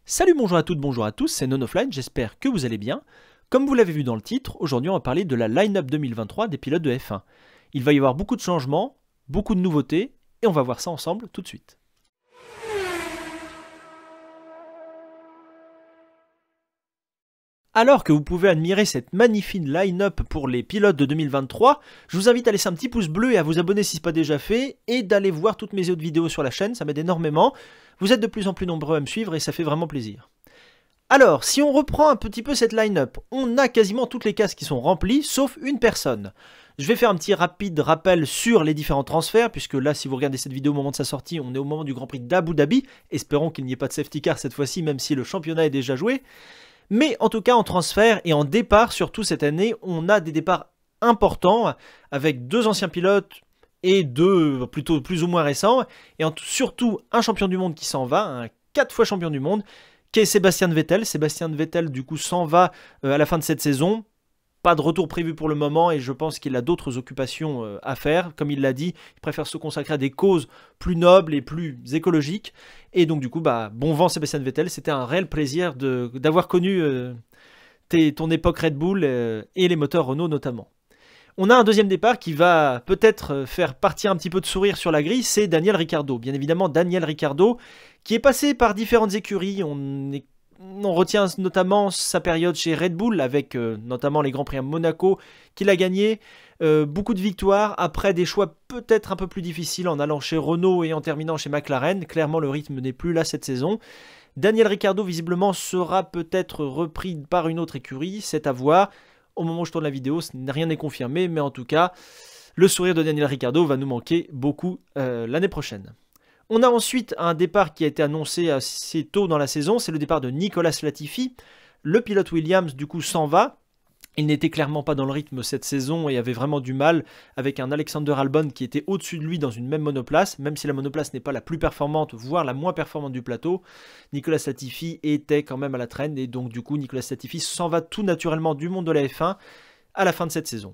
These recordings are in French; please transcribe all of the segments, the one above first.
Salut, bonjour à toutes, bonjour à tous, c'est NoNoFlight, j'espère que vous allez bien. Comme vous l'avez vu dans le titre, aujourd'hui on va parler de la line-up 2023 des pilotes de F1. Il va y avoir beaucoup de changements, beaucoup de nouveautés, et on va voir ça ensemble tout de suite. Alors que vous pouvez admirer cette magnifique line-up pour les pilotes de 2023, je vous invite à laisser un petit pouce bleu et à vous abonner si ce n'est pas déjà fait, et d'aller voir toutes mes autres vidéos sur la chaîne, ça m'aide énormément. Vous êtes de plus en plus nombreux à me suivre et ça fait vraiment plaisir. Alors, si on reprend un petit peu cette line-up, on a quasiment toutes les cases qui sont remplies, sauf une personne. Je vais faire un petit rapide rappel sur les différents transferts, puisque là, si vous regardez cette vidéo au moment de sa sortie, on est au moment du Grand Prix d'Abu Dhabi. Espérons qu'il n'y ait pas de safety car cette fois-ci, même si le championnat est déjà joué. Mais en tout cas, en transfert et en départ, surtout cette année, on a des départs importants, avec deux anciens pilotes et deux plutôt plus ou moins récents, et surtout un champion du monde qui s'en va, un 4 fois champion du monde, qui est Sébastien Vettel. Sébastien Vettel, du coup, s'en va à la fin de cette saison. Pas de retour prévu pour le moment et je pense qu'il a d'autres occupations à faire. Comme il l'a dit, il préfère se consacrer à des causes plus nobles et plus écologiques. Et donc du coup, bon vent Sébastien Vettel. C'était un réel plaisir d'avoir connu ton époque Red Bull et les moteurs Renault notamment. On a un deuxième départ qui va peut-être faire partir un petit peu de sourire sur la grille, c'est Daniel Ricciardo. Bien évidemment, Daniel Ricciardo, qui est passé par différentes écuries. On retient notamment sa période chez Red Bull, avec notamment les Grands Prix à Monaco qu'il a gagné. Beaucoup de victoires, après des choix peut-être un peu plus difficiles en allant chez Renault et en terminant chez McLaren. Clairement, le rythme n'est plus là cette saison. Daniel Ricciardo, visiblement, sera peut-être repris par une autre écurie, c'est à voir. Au moment où je tourne la vidéo, rien n'est confirmé, mais en tout cas, le sourire de Daniel Ricciardo va nous manquer beaucoup l'année prochaine. On a ensuite un départ qui a été annoncé assez tôt dans la saison, c'est le départ de Nicolas Latifi. Le pilote Williams, du coup, s'en va. Il n'était clairement pas dans le rythme cette saison et avait vraiment du mal avec un Alexander Albon qui était au-dessus de lui dans une même monoplace, même si la monoplace n'est pas la plus performante, voire la moins performante du plateau. Nicolas Latifi était quand même à la traîne et donc du coup Nicolas Latifi s'en va tout naturellement du monde de la F1 à la fin de cette saison.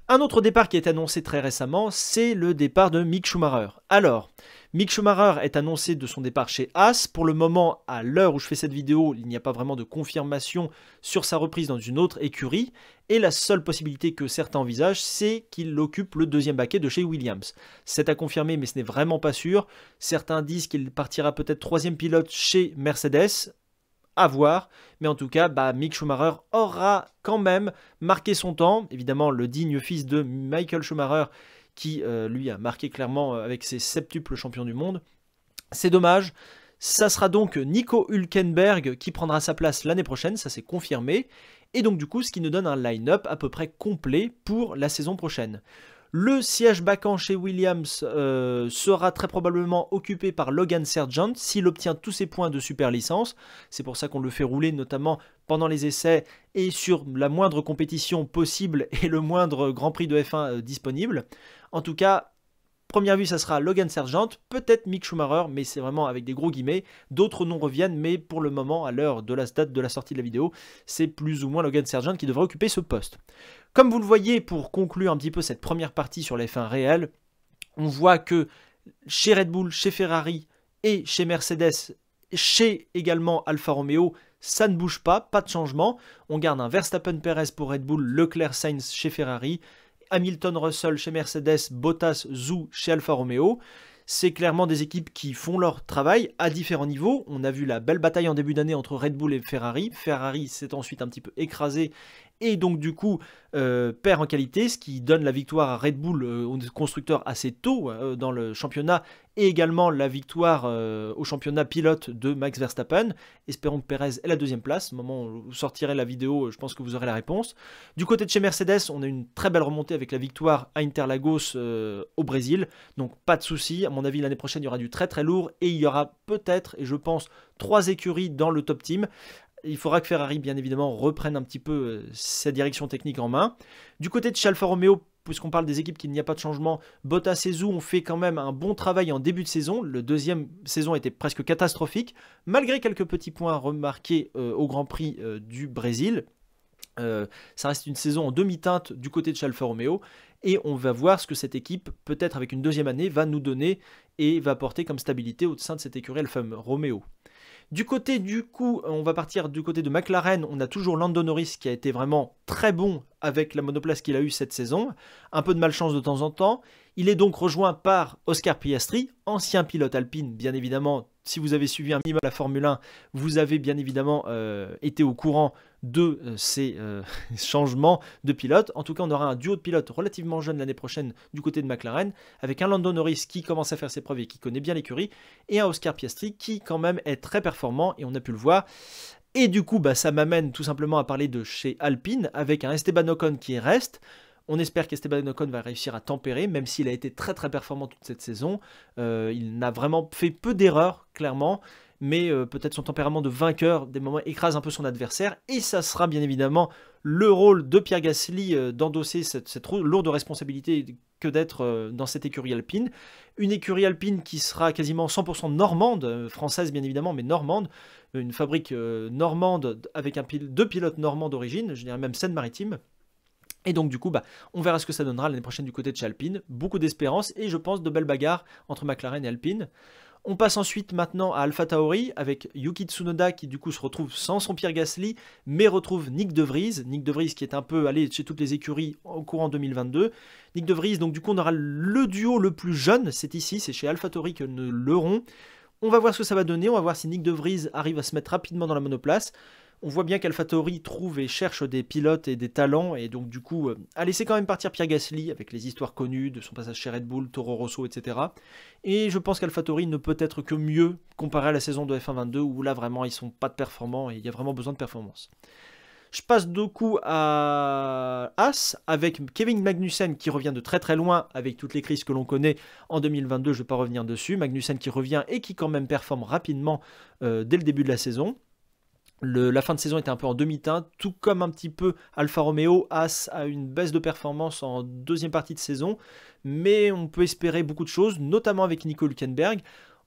Un autre départ qui est annoncé très récemment, c'est le départ de Mick Schumacher. Alors, Mick Schumacher est annoncé de son départ chez Haas. Pour le moment, à l'heure où je fais cette vidéo, il n'y a pas vraiment de confirmation sur sa reprise dans une autre écurie. Et la seule possibilité que certains envisagent, c'est qu'il occupe le deuxième baquet de chez Williams. C'est à confirmer, mais ce n'est vraiment pas sûr. Certains disent qu'il partira peut-être troisième pilote chez Mercedes. À voir, mais en tout cas, Mick Schumacher aura quand même marqué son temps. Évidemment, le digne fils de Michael Schumacher qui, lui, a marqué clairement avec ses septuples champions du monde. C'est dommage. Ça sera donc Nico Hülkenberg qui prendra sa place l'année prochaine, ça c'est confirmé. Et donc du coup, ce qui nous donne un line-up à peu près complet pour la saison prochaine. Le siège vacant chez Williams sera très probablement occupé par Logan Sargent s'il obtient tous ses points de super licence. C'est pour ça qu'on le fait rouler notamment pendant les essais et sur la moindre compétition possible et le moindre Grand Prix de F1 disponible. En tout cas, première vue, ça sera Logan Sargent, peut-être Mick Schumacher, mais c'est vraiment avec des gros guillemets. D'autres noms reviennent, mais pour le moment, à l'heure de la date de la sortie de la vidéo, c'est plus ou moins Logan Sargent qui devrait occuper ce poste. Comme vous le voyez, pour conclure un petit peu cette première partie sur la F1 réelle, on voit que chez Red Bull, chez Ferrari et chez Mercedes, chez également Alfa Romeo, ça ne bouge pas de changement. On garde un Verstappen-Perez pour Red Bull, Leclerc-Sainz chez Ferrari, Hamilton-Russell chez Mercedes, Bottas-Zhou chez Alfa Romeo. C'est clairement des équipes qui font leur travail à différents niveaux. On a vu la belle bataille en début d'année entre Red Bull et Ferrari. Ferrari s'est ensuite un petit peu écrasé et donc du coup perd en qualité, ce qui donne la victoire à Red Bull au constructeur assez tôt dans le championnat et également la victoire au championnat pilote de Max Verstappen. Espérons que Perez ait la deuxième place. Au moment où vous sortirez la vidéo, je pense que vous aurez la réponse. Du côté de chez Mercedes, on a une très belle remontée avec la victoire à Interlagos au Brésil. Donc pas de souci. À mon avis, l'année prochaine, il y aura du très très lourd et il y aura peut-être, et je pense, 3 écuries dans le top team. Il faudra que Ferrari, bien évidemment, reprenne un petit peu sa direction technique en main. Du côté de chez Alfa Romeo, puisqu'on parle des équipes qu'il n'y a pas de changement, Bottas et Zhou ont fait quand même un bon travail en début de saison. Le deuxième saison était presque catastrophique, malgré quelques petits points remarqués au Grand Prix du Brésil. Ça reste une saison en demi-teinte du côté de chez Alfa Romeo. Et on va voir ce que cette équipe, peut-être avec une deuxième année, va nous donner et va apporter comme stabilité au sein de cette écurie Alfa Romeo. Du côté du coup, on va partir du côté de McLaren, on a toujours Lando Norris qui a été vraiment très bon avec la monoplace qu'il a eue cette saison, un peu de malchance de temps en temps. Il est donc rejoint par Oscar Piastri, ancien pilote Alpine, bien évidemment. Si vous avez suivi un minimum la Formule 1, vous avez bien évidemment été au courant de ces changements de pilote. En tout cas, on aura un duo de pilotes relativement jeune l'année prochaine du côté de McLaren, avec un Lando Norris qui commence à faire ses preuves et qui connaît bien l'écurie, et un Oscar Piastri qui quand même est très performant, et on a pu le voir. Et du coup, ça m'amène tout simplement à parler de chez Alpine, avec un Esteban Ocon qui reste. On espère qu'Esteban Ocon va réussir à tempérer, même s'il a été très très performant toute cette saison. Il n'a vraiment fait peu d'erreurs, clairement, mais peut-être son tempérament de vainqueur, des moments, écrase un peu son adversaire. Et ça sera bien évidemment le rôle de Pierre Gasly d'endosser cette lourde responsabilité que d'être dans cette écurie alpine. Une écurie alpine qui sera quasiment 100% normande, française bien évidemment, mais normande. Une fabrique normande avec deux pilotes normands d'origine, je dirais même Seine-Maritime. Et donc du coup, on verra ce que ça donnera l'année prochaine du côté de chez Alpine. Beaucoup d'espérance et je pense de belles bagarres entre McLaren et Alpine. On passe ensuite maintenant à AlphaTauri avec Yuki Tsunoda qui du coup se retrouve sans son Pierre Gasly, mais retrouve Nyck de Vries. Nyck de Vries qui est un peu allé chez toutes les écuries au courant 2022. Nyck de Vries, donc du coup on aura le duo le plus jeune, c'est ici, c'est chez AlphaTauri que nous l'aurons. On va voir ce que ça va donner, on va voir si Nyck de Vries arrive à se mettre rapidement dans la monoplace. On voit bien qu'AlphaTauri trouve et cherche des pilotes et des talents, et donc du coup a laissé quand même partir Pierre Gasly avec les histoires connues de son passage chez Red Bull, Toro Rosso, etc. Et je pense qu'AlphaTauri ne peut être que mieux comparé à la saison de F1 22 où là vraiment ils sont pas de performants et il y a vraiment besoin de performance. Je passe du coup à Haas avec Kevin Magnussen qui revient de très très loin avec toutes les crises que l'on connaît en 2022, je ne vais pas revenir dessus. Magnussen qui revient et qui quand même performe rapidement dès le début de la saison. La fin de saison était un peu en demi-teinte, tout comme un petit peu Alfa Romeo. Haas a une baisse de performance en deuxième partie de saison, mais on peut espérer beaucoup de choses, notamment avec Nico Hülkenberg.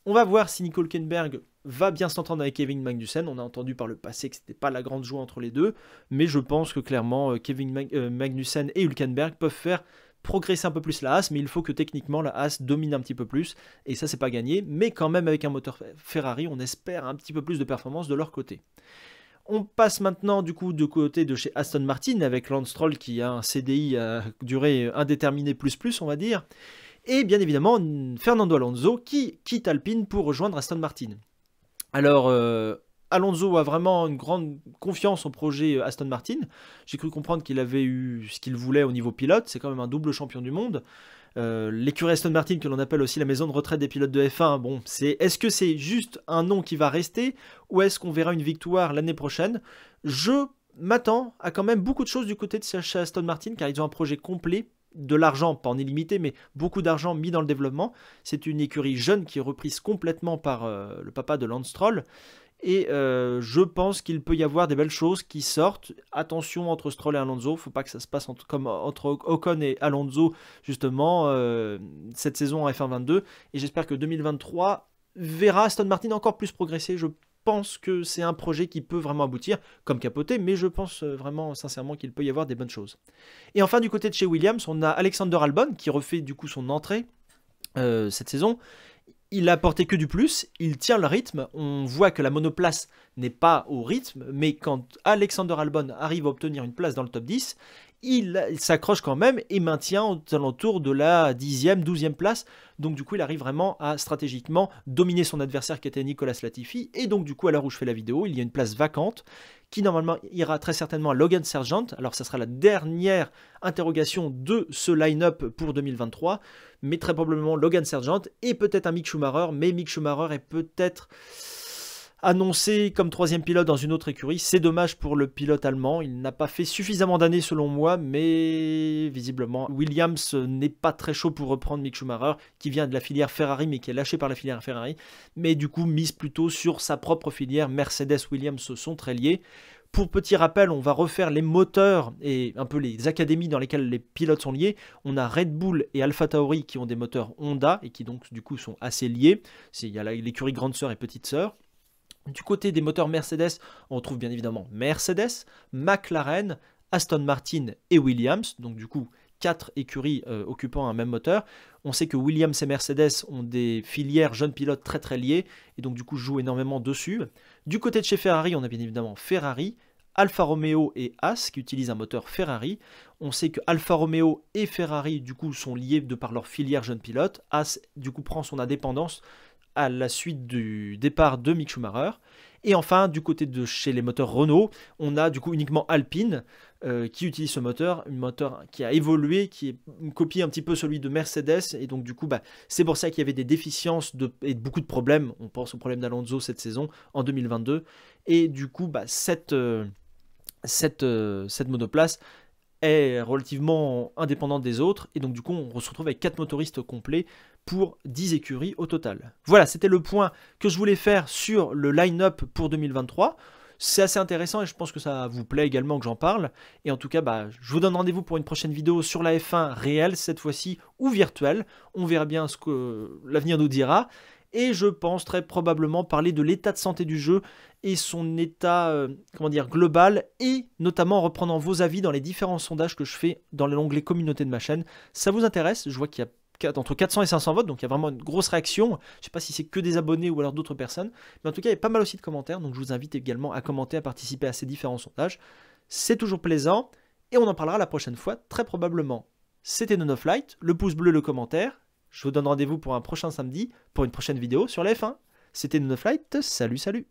On va voir si Nico Hülkenberg va bien s'entendre avec Kevin Magnussen. On a entendu par le passé que ce n'était pas la grande joie entre les deux, mais je pense que clairement Magnussen et Hülkenberg peuvent faire progresser un peu plus la Haas, mais il faut que techniquement la Haas domine un petit peu plus, et ça c'est pas gagné, mais quand même avec un moteur Ferrari, on espère un petit peu plus de performance de leur côté. On passe maintenant du coup de côté de chez Aston Martin avec Lance Stroll qui a un CDI à durée indéterminée plus on va dire, et bien évidemment Fernando Alonso qui quitte Alpine pour rejoindre Aston Martin. Alors Alonso a vraiment une grande confiance au projet Aston Martin. J'ai cru comprendre qu'il avait eu ce qu'il voulait au niveau pilote. C'est quand même un double champion du monde. L'écurie Aston Martin, que l'on appelle aussi la maison de retraite des pilotes de F1, bon, est-ce que c'est juste un nom qui va rester ou est-ce qu'on verra une victoire l'année prochaine? Je m'attends à quand même beaucoup de choses du côté de chez Aston Martin car ils ont un projet complet. De l'argent, pas en illimité, mais beaucoup d'argent mis dans le développement. C'est une écurie jeune qui est reprise complètement par le papa de Lance Stroll. Et je pense qu'il peut y avoir des belles choses qui sortent. Attention entre Stroll et Alonso, il ne faut pas que ça se passe comme entre Ocon et Alonso, justement, cette saison en F1 22. Et j'espère que 2023 verra Aston Martin encore plus progresser. Je pense que c'est un projet qui peut vraiment aboutir, comme capoter, mais je pense vraiment sincèrement qu'il peut y avoir des bonnes choses. Et enfin, du côté de chez Williams, on a Alexander Albon qui refait du coup son entrée cette saison. Il a apporté que du plus, il tient le rythme, on voit que la monoplace n'est pas au rythme, mais quand Alexander Albon arrive à obtenir une place dans le top 10, il s'accroche quand même et maintient aux alentours de la 10e, 12e place. Donc du coup, il arrive vraiment à stratégiquement dominer son adversaire qui était Nicolas Latifi. Et donc du coup, à l'heure où je fais la vidéo, il y a une place vacante qui normalement ira très certainement à Logan Sargent. Alors ça sera la dernière interrogation de ce line-up pour 2023. Mais très probablement Logan Sargent et peut-être un Mick Schumacher. Mais Mick Schumacher est peut-être annoncé comme troisième pilote dans une autre écurie. C'est dommage pour le pilote allemand. Il n'a pas fait suffisamment d'années selon moi, mais visiblement Williams n'est pas très chaud pour reprendre Mick Schumacher, qui vient de la filière Ferrari, mais qui est lâché par la filière Ferrari. Mais du coup, mise plutôt sur sa propre filière. Mercedes-Williams sont très liés. Pour petit rappel, on va refaire les moteurs et un peu les académies dans lesquelles les pilotes sont liés. On a Red Bull et AlphaTauri qui ont des moteurs Honda et qui donc du coup sont assez liés. Il y a l'écurie grande sœur et petite sœur. Du côté des moteurs Mercedes, on retrouve bien évidemment Mercedes, McLaren, Aston Martin et Williams, donc du coup 4 écuries occupant un même moteur. On sait que Williams et Mercedes ont des filières jeunes pilotes très très liées et donc du coup jouent énormément dessus. Du côté de chez Ferrari, on a bien évidemment Ferrari, Alfa Romeo et Haas qui utilisent un moteur Ferrari. On sait que Alfa Romeo et Ferrari du coup sont liés de par leur filière jeunes pilotes. Haas du coup prend son indépendance à la suite du départ de Mick Schumacher. Et enfin, du côté de chez les moteurs Renault, on a du coup uniquement Alpine qui utilise ce moteur, un moteur qui a évolué, qui est une copie un petit peu celui de Mercedes, et donc du coup, c'est pour ça qu'il y avait des déficiences et beaucoup de problèmes. On pense au problème d'Alonso cette saison, en 2022, et du coup, cette monoplace est relativement indépendante des autres, et donc du coup on se retrouve avec 4 motoristes complets pour 10 écuries au total. Voilà, c'était le point que je voulais faire sur le line-up pour 2023. C'est assez intéressant et je pense que ça vous plaît également que j'en parle. Et en tout cas, je vous donne rendez-vous pour une prochaine vidéo sur la F1 réelle, cette fois-ci, ou virtuelle. On verra bien ce que l'avenir nous dira. Et je pense très probablement parler de l'état de santé du jeu et son état global, et notamment reprendre vos avis dans les différents sondages que je fais dans l'onglet communauté de ma chaîne. Ça vous intéresse? Je vois qu'il y a entre 400 et 500 votes, donc il y a vraiment une grosse réaction. Je ne sais pas si c'est que des abonnés ou alors d'autres personnes, mais en tout cas il y a pas mal aussi de commentaires, donc je vous invite également à commenter, à participer à ces différents sondages. C'est toujours plaisant, et on en parlera la prochaine fois, très probablement. C'était NoNoFlight, le pouce bleu, le commentaire. Je vous donne rendez-vous pour un prochain samedi, pour une prochaine vidéo sur la F1. C'était NoNoFlight, salut salut.